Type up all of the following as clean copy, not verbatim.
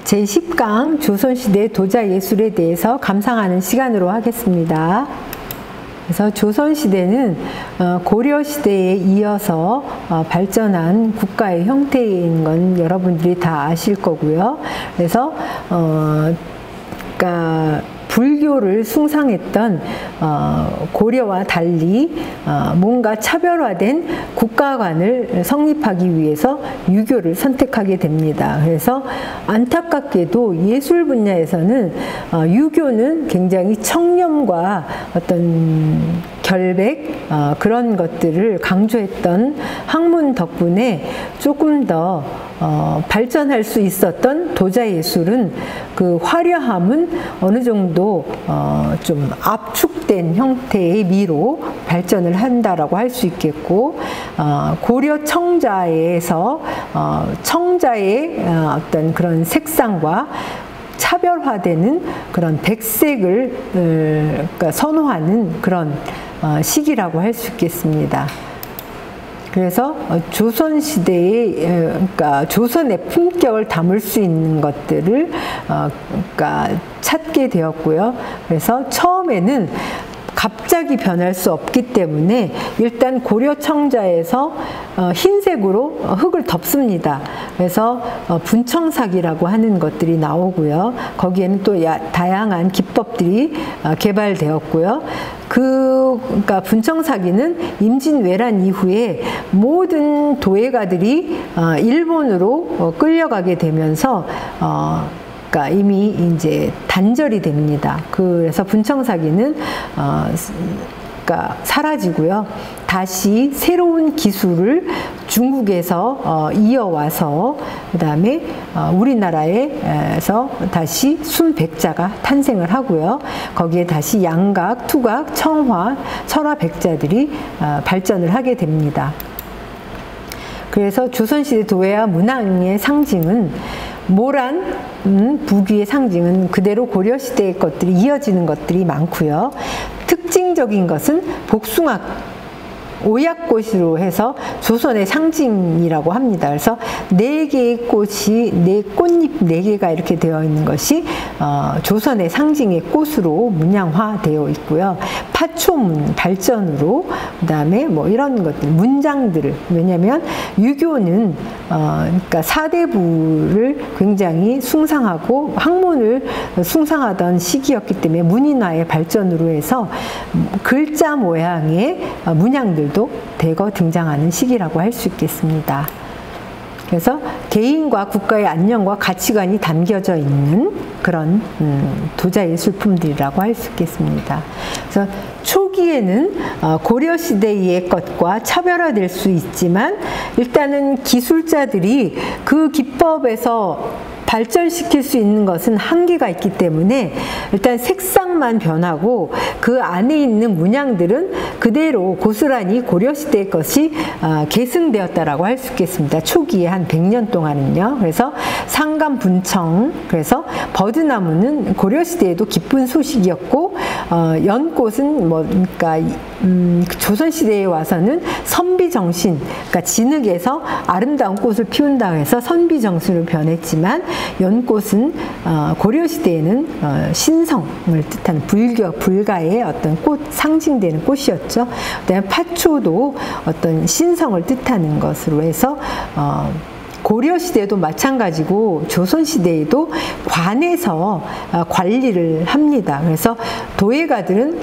제10강 조선시대 도자 예술에 대해서 감상하는 시간으로 하겠습니다. 그래서 조선시대는 고려시대에 이어서 발전한 국가의 형태인 건 여러분들이 다 아실 거고요. 그래서 그러니까 불교를 숭상했던 고려와 달리 뭔가 차별화된 국가관을 성립하기 위해서 유교를 선택하게 됩니다. 그래서 안타깝게도 예술 분야에서는 유교는 굉장히 청렴과 어떤 결백 그런 것들을 강조했던 학문 덕분에 조금 더 발전할 수 있었던 도자 예술은 그 화려함은 어느 정도 좀 압축된 형태의 미로 발전을 한다라고 할 수 있겠고, 고려 청자에서 청자의 어떤 그런 색상과 차별화되는 그런 백색을 그러니까 선호하는 그런 시기라고 할 수 있겠습니다. 그래서 조선시대의 그러니까 조선의 품격을 담을 수 있는 것들을 그러니까 찾게 되었고요. 그래서 처음에는 갑자기 변할 수 없기 때문에 일단 고려 청자에서 흰색으로 흙을 덮습니다. 그래서 분청삭이라고 하는 것들이 나오고요. 거기에는 또 다양한 기법들이 개발되었고요. 그러니까 분청삭이는 임진왜란 이후에 모든 도예가들이 일본으로 끌려가게 되면서 그러니까 이미 이제 단절이 됩니다. 그래서 분청삭이는 그러니까 사라지고요. 다시 새로운 기술을 중국에서 이어와서 그다음에 우리나라에서 다시 순백자가 탄생을 하고요. 거기에 다시 양각, 투각, 청화, 철화 백자들이 발전을 하게 됩니다. 그래서 조선시대 도예와 문항의 상징은 모란 부귀의 상징은 그대로 고려시대의 것들이 이어지는 것들이 많고요. 특징적인 것은 복숭아 오약꽃으로 해서 조선의 상징이라고 합니다. 그래서 4개의 꽃이 꽃잎 4개가 이렇게 되어 있는 것이 조선의 상징의 꽃으로 문양화되어 있고요. 파초문 발전으로 그다음에 뭐 이런 것들 문장들을 왜냐하면 유교는 그러니까 사대부를 굉장히 숭상하고 학문을 숭상하던 시기였기 때문에 문인화의 발전으로 해서 글자 모양의 문양들 대거 등장하는 시기라고 할 수 있겠습니다. 그래서 개인과 국가의 안녕과 가치관이 담겨져 있는 그런 도자 예술품들이라고 할 수 있겠습니다. 그래서 초기에는 고려시대의 것과 차별화될 수 있지만 일단은 기술자들이 그 기법에서 발전시킬 수 있는 것은 한계가 있기 때문에 일단 색상만 변하고 그 안에 있는 문양들은 그대로 고스란히 고려시대의 것이 계승되었다라고 할 수 있겠습니다. 초기에 한 100년 동안은요. 그래서 상감분청, 그래서 버드나무는 고려시대에도 기쁜 소식이었고 연꽃은 뭐 그러니까 조선시대에 와서는 선비정신, 그러니까 진흙에서 아름다운 꽃을 피운다 해서 선비정신으로 변했지만 연꽃은 고려시대에는 신성을 뜻하는 불가의 어떤 꽃, 상징되는 꽃이었죠. 그다음에 파초도 어떤 신성을 뜻하는 것으로 해서 고려시대도 마찬가지고 조선시대에도 관에서 관리를 합니다. 그래서 도예가들은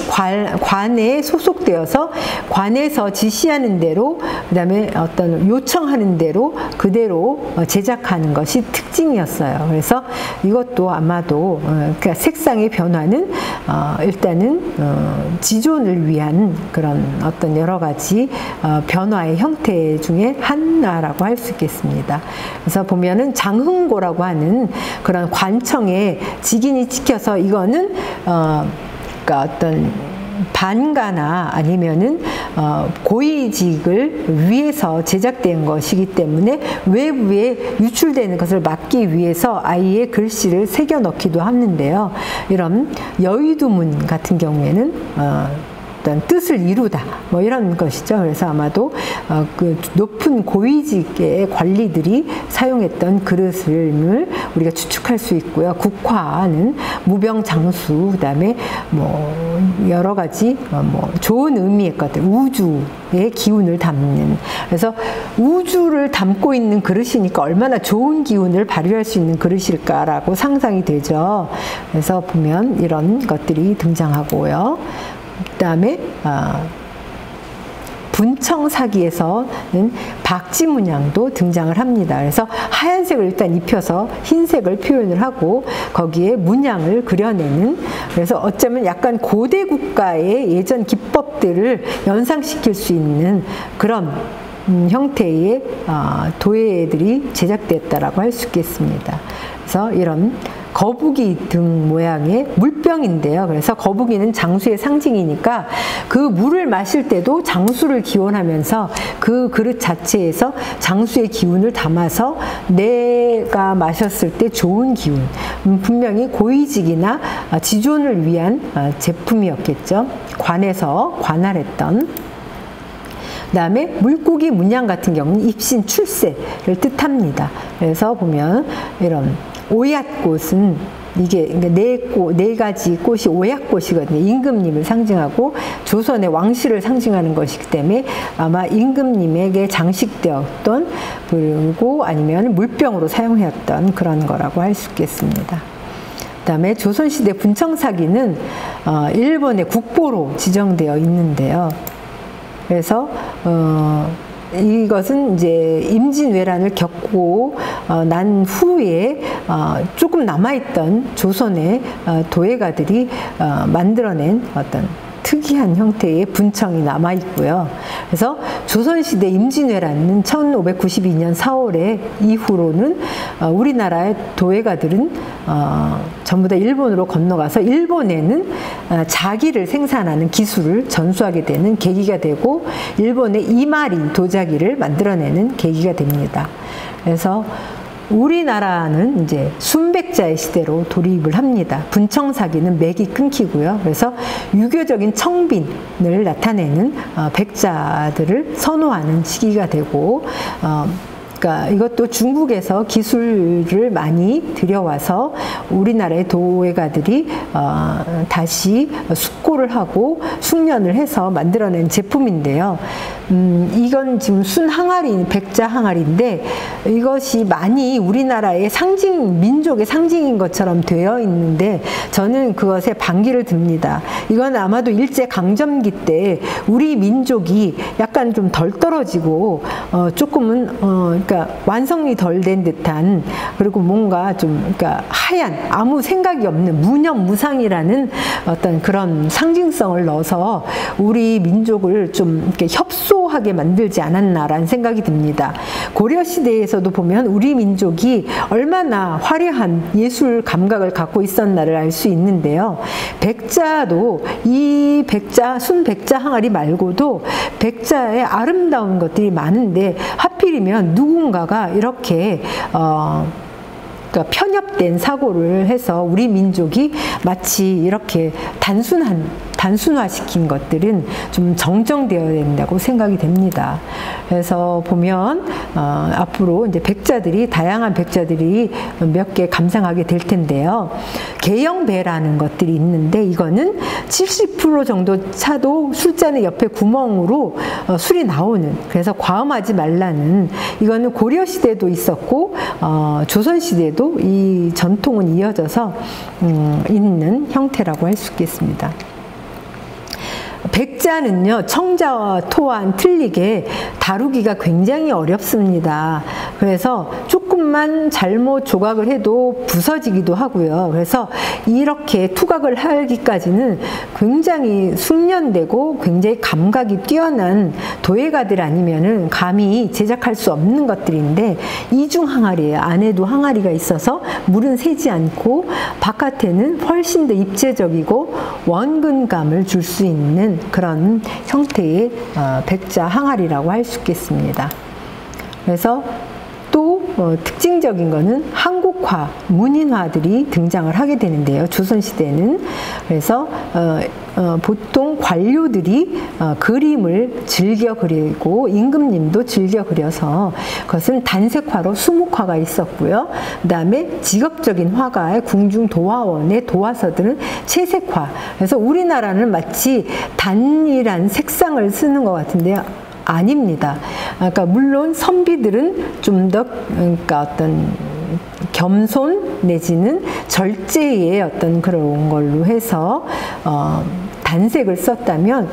관에 소속되어서 관에서 지시하는 대로 그다음에 어떤 요청하는 대로 그대로 제작하는 것이 특징이었어요. 그래서 이것도 아마도 그러니까 색상의 변화는 일단은 지존을 위한 그런 어떤 여러 가지 변화의 형태 중에 하나라고 할 수 있겠습니다. 그래서 보면은 장흥고라고 하는 그런 관청에 직인이 찍혀서 이거는 그러니까 어떤 반가나 아니면은 고위직을 위해서 제작된 것이기 때문에 외부에 유출되는 것을 막기 위해서 아이의 글씨를 새겨 넣기도 하는데요. 이런 여의도문 같은 경우에는 어떤 뜻을 이루다 뭐 이런 것이죠. 그래서 아마도 그 높은 고위직의 관리들이 사용했던 그릇을 우리가 추측할 수 있고요. 국화는 무병장수, 그다음에 뭐 여러 가지 뭐 좋은 의미의 것들, 우주의 기운을 담는, 그래서 우주를 담고 있는 그릇이니까 얼마나 좋은 기운을 발휘할 수 있는 그릇일까라고 상상이 되죠. 그래서 보면 이런 것들이 등장하고요. 그다음에 분청사기에서는 박쥐 문양도 등장을 합니다. 그래서 하얀색을 일단 입혀서 흰색을 표현을 하고 거기에 문양을 그려내는, 그래서 어쩌면 약간 고대 국가의 예전 기법들을 연상시킬 수 있는 그런 형태의 도예들이 제작됐다라고 할 수 있겠습니다. 그래서 이런 거북이 등 모양의 물병인데요. 그래서 거북이는 장수의 상징이니까 그 물을 마실 때도 장수를 기원하면서 그 그릇 자체에서 장수의 기운을 담아서 내가 마셨을 때 좋은 기운, 분명히 고위직이나 지존을 위한 제품이었겠죠. 관에서 관할했던. 그 다음에 물고기 문양 같은 경우는 입신 출세를 뜻합니다. 그래서 보면 이런 오얏꽃은 이게 네 가지 꽃이 오얏꽃이거든요. 임금님을 상징하고 조선의 왕실을 상징하는 것이기 때문에 아마 임금님에게 장식되었던, 그리고 아니면 물병으로 사용했던 그런 거라고 할 수 있겠습니다. 그 다음에 조선시대 분청사기는 일본의 국보로 지정되어 있는데요. 그래서 이것은 이제 임진왜란을 겪고 난 후에 조금 남아있던 조선의 도예가들이 만들어낸 어떤 특이한 형태의 분청이 남아있고요. 그래서 조선시대 임진왜란은 1592년 4월에 이후로는 우리나라의 도예가들은 전부 다 일본으로 건너가서 일본에는 자기를 생산하는 기술을 전수하게 되는 계기가 되고 일본의 이마리 도자기를 만들어내는 계기가 됩니다. 그래서 우리나라는 이제 순백자의 시대로 돌입을 합니다. 분청사기는 맥이 끊기고요. 그래서 유교적인 청빈을 나타내는 백자들을 선호하는 시기가 되고, 그러니까 이것도 중국에서 기술을 많이 들여와서 우리나라의 도예가들이 다시 숙고를 하고 숙련을 해서 만들어낸 제품인데요. 이건 지금 순항아리, 백자 항아리인데 이것이 많이 우리나라의 상징, 민족의 상징인 것처럼 되어 있는데 저는 그것에 반기를 듭니다. 이건 아마도 일제강점기 때 우리 민족이 약간 좀 덜 떨어지고 조금은 그러니까 완성이 덜 된 듯한, 그리고 뭔가 좀 그러니까 하얀, 아무 생각이 없는 무념무상이라는 어떤 그런 상징성을 넣어서 우리 민족을 좀 이렇게 협소하게 만들지 않았나라는 생각이 듭니다. 고려 시대에서도 보면 우리 민족이 얼마나 화려한 예술 감각을 갖고 있었나를 알 수 있는데요. 백자도 이 백자, 순백자 항아리 말고도 백자의 아름다운 것들이 많은데 하필이면 누군가가 이렇게 그러니까 편협된 사고를 해서 우리 민족이 마치 이렇게 단순화시킨 것들은 좀 정정되어야 된다고 생각이 됩니다. 그래서 보면 앞으로 이제 백자들이, 다양한 백자들이 몇 개 감상하게 될 텐데요. 개영배라는 것들이 있는데 이거는 70% 정도 차도 술잔의 옆에 구멍으로 술이 나오는, 그래서 과음하지 말라는, 이거는 고려 시대도 있었고 조선 시대도 이 전통은 이어져서 있는 형태라고 할 수 있겠습니다. 백자는요, 청자와 토와는 틀리게 다루기가 굉장히 어렵습니다. 그래서 조금만 잘못 조각을 해도 부서지기도 하고요. 그래서 이렇게 투각을 하기까지는 굉장히 숙련되고 굉장히 감각이 뛰어난 도예가들 아니면은 감히 제작할 수 없는 것들인데, 이중 항아리예요. 안에도 항아리가 있어서 물은 새지 않고 바깥에는 훨씬 더 입체적이고 원근감을 줄 수 있는 그런 형태의 백자 항아리라고 할 수 있겠습니다. 그래서 또 특징적인 거는 한국화, 문인화들이 등장을 하게 되는데요. 조선시대는. 그래서 보통 관료들이 그림을 즐겨 그리고 임금님도 즐겨 그려서 그것은 단색화로 수묵화가 있었고요. 그 다음에 직업적인 화가의 궁중도화원의 도화서들은 채색화. 그래서 우리나라는 마치 단일한 색상을 쓰는 것 같은데요. 아닙니다. 그러니까 물론 선비들은 좀 더 그러니까 어떤 겸손 내지는 절제의 어떤 그런 걸로 해서 단색을 썼다면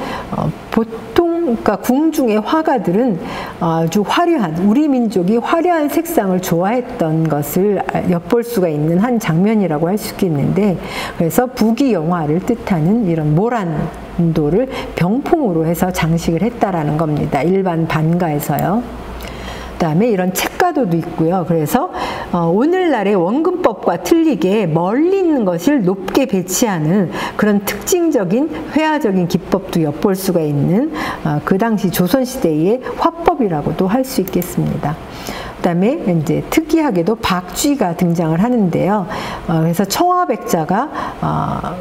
보통 그러니까 궁중의 화가들은 아주 화려한 우리 민족이 화려한 색상을 좋아했던 것을 엿볼 수가 있는 한 장면이라고 할 수 있겠는데 그래서 부귀 영화를 뜻하는 이런 모란도를 병풍으로 해서 장식을 했다라는 겁니다. 일반 반가에서요. 그다음에 이런 책가도도 있고요. 그래서 오늘날의 원근법과 틀리게 멀리 있는 것을 높게 배치하는 그런 특징적인 회화적인 기법도 엿볼 수가 있는 그 당시 조선시대의 화법이라고도 할 수 있겠습니다. 그다음에 이제 특이하게도 박쥐가 등장을 하는데요. 그래서 청화백자가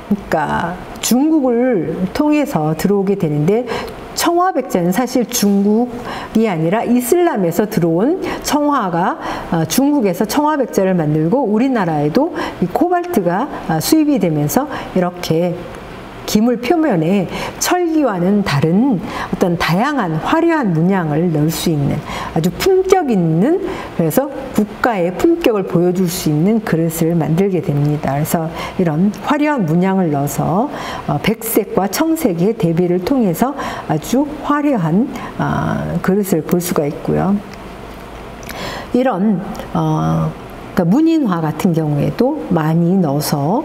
그러니까 중국을 통해서 들어오게 되는데 청화백자는 사실 중국이 아니라 이슬람에서 들어온 청화가 중국에서 청화백자를 만들고 우리나라에도 이 코발트가 수입이 되면서 이렇게 기물 표면에 철기와는 다른 어떤 다양한 화려한 문양을 넣을 수 있는 아주 품격 있는 그래서 국가의 품격을 보여줄 수 있는 그릇을 만들게 됩니다. 그래서 이런 화려한 문양을 넣어서 백색과 청색의 대비를 통해서 아주 화려한 그릇을 볼 수가 있고요. 이런 그러니까 문인화 같은 경우에도 많이 넣어서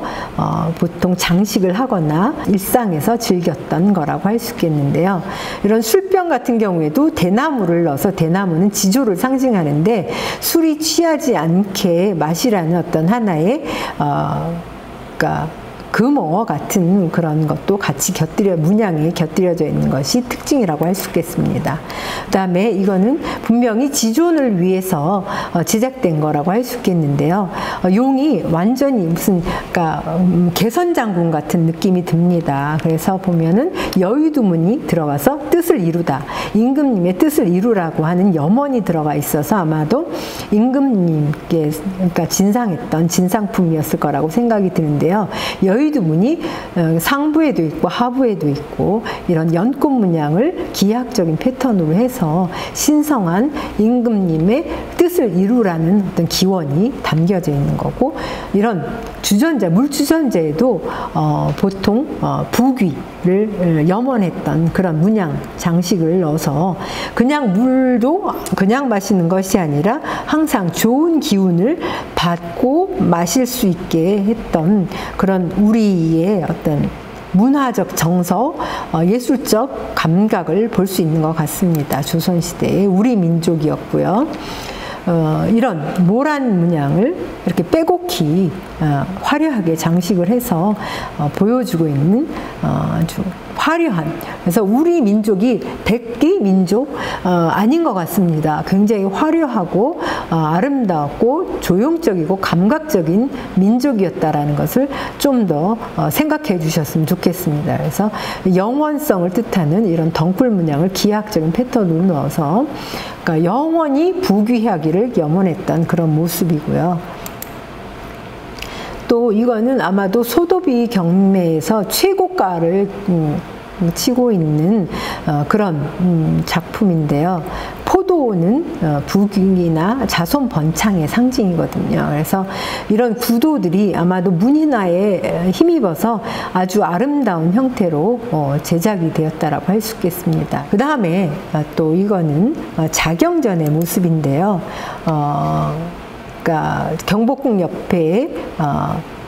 보통 장식을 하거나 일상에서 즐겼던 거라고 할 수 있겠는데요. 이런 술병 같은 경우에도 대나무를 넣어서 대나무는 지조를 상징하는데 술이 취하지 않게 마시라는 어떤 하나의 그러니까 금어 같은 그런 것도 같이 문양이 곁들여져 있는 것이 특징이라고 할 수 있겠습니다. 그 다음에 이거는 분명히 지존을 위해서 제작된 거라고 할 수 있겠는데요. 용이 완전히 무슨 그러니까 개선장군 같은 느낌이 듭니다. 그래서 보면은 여의두문이 들어가서 뜻을 이루다. 임금님의 뜻을 이루라고 하는 염원이 들어가 있어서 아마도 임금님께 그러니까 진상했던 진상품이었을 거라고 생각이 드는데요. 여의두문이 상부에도 있고 하부에도 있고 이런 연꽃 문양을 기하학적인 패턴으로 해서 신성한 임금님의 뜻을 이루라는 어떤 기원이 담겨져 있는 거고 이런 주전자, 물주전자에도 보통 부귀를 염원했던 그런 문양 장식을 넣어서 그냥 물도 그냥 마시는 것이 아니라 항상 좋은 기운을 받고 마실 수 있게 했던 그런 우리의 어떤 문화적 정서, 예술적 감각을 볼 수 있는 것 같습니다. 조선시대의 우리 민족이었고요. 이런 모란 문양을 이렇게 빼곡히 화려하게 장식을 해서 보여주고 있는 아주 화려한 그래서 우리 민족이 백기 민족 아닌 것 같습니다. 굉장히 화려하고 아름다웠고 조형적이고 감각적인 민족이었다라는 것을 좀 더 생각해 주셨으면 좋겠습니다. 그래서 영원성을 뜻하는 이런 덩굴 문양을 기하학적인 패턴으로 넣어서 그러니까 영원히 부귀하기를 염원했던 그런 모습이고요. 또 이거는 아마도 소도비 경매에서 최고가를 치고 있는 그런 작품인데요. 포도는 부귀나 자손 번창의 상징이거든요. 그래서 이런 구도들이 아마도 문인화에 힘입어서 아주 아름다운 형태로 제작이 되었다라고 할 수 있겠습니다. 그 다음에 또 이거는 자경전의 모습인데요. 그러니까 경복궁 옆에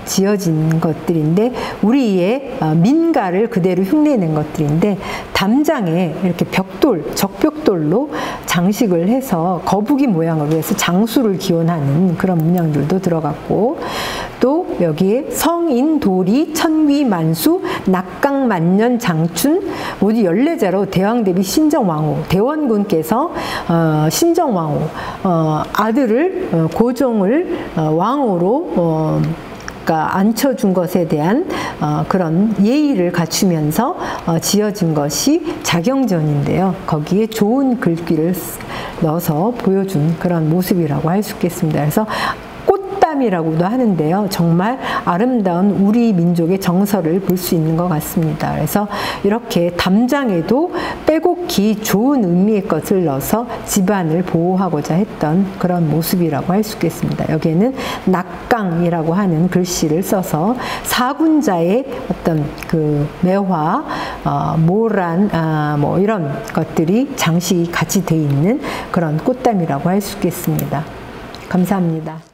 지어진 것들인데 우리의 민가를 그대로 흉내낸 것들인데 담장에 이렇게 벽돌, 적벽돌로 장식을 해서 거북이 모양으로 해서 장수를 기원하는 그런 문양들도 들어갔고 또 여기에 성인, 도리, 천귀, 만수, 낙강만년 장춘 모두 14자로 대왕 대비 신정왕후 대원군께서 신정왕후 아들을 고종을 왕후로 그러니까 앉혀준 것에 대한 그런 예의를 갖추면서 지어진 것이 자경전인데요. 거기에 좋은 글귀를 넣어서 보여준 그런 모습이라고 할 수 있겠습니다. 그래서 꽃담이라고도 하는데요. 정말 아름다운 우리 민족의 정서를 볼 수 있는 것 같습니다. 그래서 이렇게 담장에도 빼곡히 좋은 의미의 것을 넣어서 집안을 보호하고자 했던 그런 모습이라고 할 수 있겠습니다. 여기에는 낙강이라고 하는 글씨를 써서 사군자의 어떤 그 매화, 모란, 뭐 이런 것들이 장식이 같이 돼 있는 그런 꽃담이라고 할 수 있겠습니다. 감사합니다.